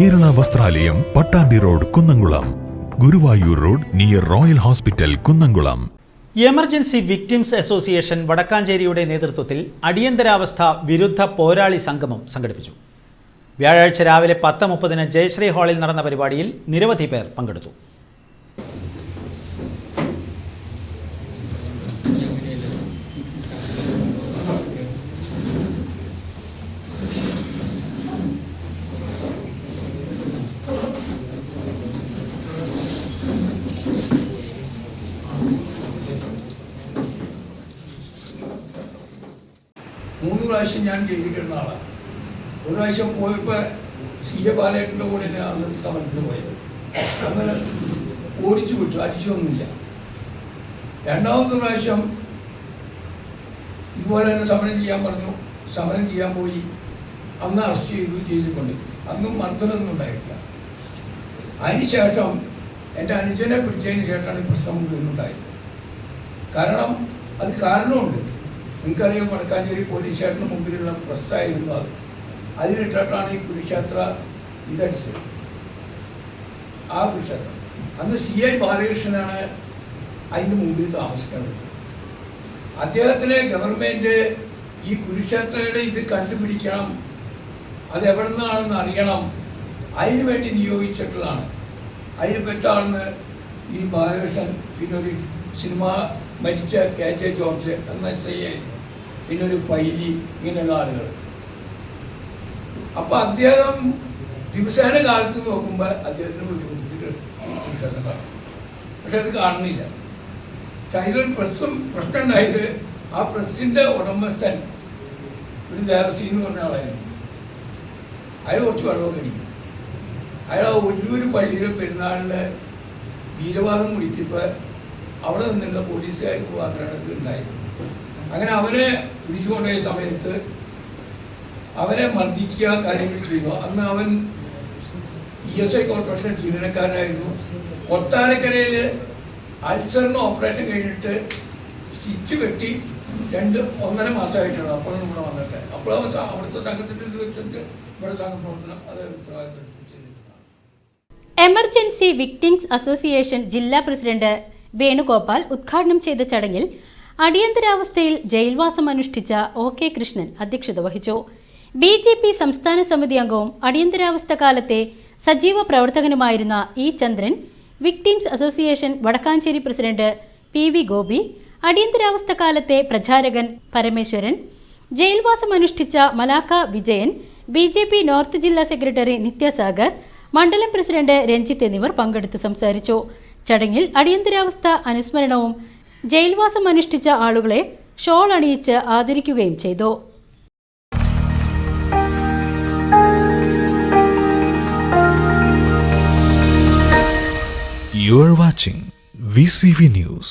Kerala Vasthralayam, Pattambi road, Kunnamkulam. Guruvayur road near royal hospital, Kunnamkulam. Emergency victims association വടക്കാഞ്ചേരിയുടെ നേതൃത്വത്തിൽ അടിയന്തരാവസ്ഥ വിരുദ്ധ പോരാളി സംഗമം സംഘടിപ്പിച്ചു. വ്യാഴാഴ്ച രാവിലെ 10:30 ജയശ്രീ ഹാളിൽ നടന്ന പരിപാടിയിൽ നിരവധി പേർ പങ്കെടുത്തു. മൂന്ന് പ്രാവശ്യം ഞാൻ ജയിലിലിരുന്ന ആളാണ്. ഒരു പ്രാവശ്യം പോയപ്പോൾ CA ബാലേട്ടൻ്റെ കൂടെ അന്ന് സമരത്തിന് പോയത്. അന്ന് ഓടിച്ചു വിട്ടു, അടിച്ചൊന്നുമില്ല. രണ്ടാമത്തെ പ്രാവശ്യം ഇതുപോലെ തന്നെ സമരം ചെയ്യാൻ പറഞ്ഞു. സമരം ചെയ്യാൻ പോയി. അന്ന് അറസ്റ്റ് ചെയ്തു, ജയിലിൽ കൊണ്ട്. അന്നും മർദ്ദനമൊന്നും ഉണ്ടായിട്ടില്ല. അതിനുശേഷം എൻ്റെ അനുജനെ പിടിച്ചതിന് ശേഷമാണ് ഈ പ്രശ്നം മുഴുവനുണ്ടായത്. കാരണം അത് കാരണമുണ്ട്. നിങ്ങൾക്കറിയാം, വടക്കാഞ്ചേരി പോലീസ് സ്റ്റേഷന് മുമ്പിലുള്ള പ്രസ്സായിരുന്നു അത്. അതിലിട്ടിട്ടാണ് ഈ കുരുക്ഷേത്ര ഇതടിച്ചത്. ആ കുരുക്ഷേത്രം അന്ന് CI ബാലകൃഷ്ണനാണ് അതിന് മുമ്പിൽ താമസിക്കുന്നത്. അദ്ദേഹത്തിന് ഗവൺമെൻറ് ഈ കുരുക്ഷേത്രയുടെ ഇത് കണ്ടുപിടിക്കണം, അത് എവിടെ നിന്നാണെന്ന് അറിയണം, അതിനു വേണ്ടി നിയോഗിച്ചിട്ടുള്ളതാണ്. അതിന് പെട്ട ആളിന് ഈ ബാലകൃഷ്ണൻ, പിന്നെ ഒരു സിനിമ മരിച്ച KJ ജോർജ് എന്ന SI ആയിരുന്നു, പിന്നെ ഒരു പൈലി, ഇങ്ങനെയുള്ള ആളുകൾ. അപ്പം അദ്ദേഹം ദിവസേന കാലത്ത് നോക്കുമ്പോൾ അദ്ദേഹത്തിന് ബുദ്ധിമുട്ടിട്ട് പക്ഷെ അത് കാണുന്നില്ല. പക്ഷെ അതിലൊരു പ്രശ്നം ഉണ്ടായത്, ആ പ്രസിൻ്റെ ഉടമസ്ഥൻ ഒരു ദേവസ്ഥി എന്ന് പറഞ്ഞ ആളായിരുന്നു. അയാൾ കുറച്ച് വെള്ളമൊക്കെ അടിക്കും. അയാൾ ഒല്ലൂർ പള്ളിയിലെ പെരുന്നാളിൻ്റെ വീരവാദം കുടിക്കിപ്പോൾ അവിടെ നിന്നുള്ള പോലീസുകാർക്ക് മാത്രമാണ് ഇത് ഉണ്ടായത്. അങ്ങനെ അവരെ പിടിച്ചു കൊണ്ടുപോയ സമയത്ത് അവരെ മർദ്ദിക്കുക, കാര്യങ്ങൾ ചെയ്തു. അന്ന് അവൻ ESI കോർപ്പറേഷൻ ജീവനക്കാരനായിരുന്നു. കൊട്ടാരക്കരയിൽ അൾസറിന് ഓപ്പറേഷൻ കഴിഞ്ഞിട്ട് സ്റ്റിച്ച് വെട്ടി 1.5 മാസമായിട്ടാണ് അപ്പോഴും ഇവിടെ വന്നിട്ട്. അപ്പോൾ അവിടുത്തെ സംഘത്തിൻ്റെ ഇത് വെച്ചിട്ട് ഇവിടെ സംഘപ്രവർത്തനം അത് ഉത്തരവാദിത്തം ചെയ്തിട്ടുണ്ടാണ്. എമർജൻസി വിക്ടിംസ് അസോസിയേഷൻ ജില്ലാ പ്രസിഡന്റ് വേണുഗോപാൽ ഉദ്ഘാടനം ചെയ്ത ചടങ്ങിൽ അടിയന്തരാവസ്ഥയിൽ ജയിൽവാസം അനുഷ്ഠിച്ച OK കൃഷ്ണൻ അധ്യക്ഷത വഹിച്ചു. BJP സംസ്ഥാന സമിതി അംഗവും അടിയന്തരാവസ്ഥ കാലത്തെ സജീവ പ്രവർത്തകനുമായിരുന്ന E Chandran, victims association Vadakkanchery president PV Gopi, അടിയന്തരാവസ്ഥ കാലത്തെ പ്രചാരകൻ പരമേശ്വരൻ, ജയിൽവാസം അനുഷ്ഠിച്ച മലാക്ക വിജയൻ, BJP നോർത്ത് ജില്ലാ സെക്രട്ടറി നിത്യസാഗർ, മണ്ഡലം പ്രസിഡന്റ് രഞ്ജിത്ത് എന്നിവർ പങ്കെടുത്ത് സംസാരിച്ചു. ചടങ്ങിൽ അടിയന്തരാവസ്ഥ അനുസ്മരണവും ജയിൽവാസം അനുഷ്ഠിച്ച ആളുകളെ ഷോൾ അണിയിച്ച് ആദരിക്കുകയും ചെയ്തു. You are watching VCV News.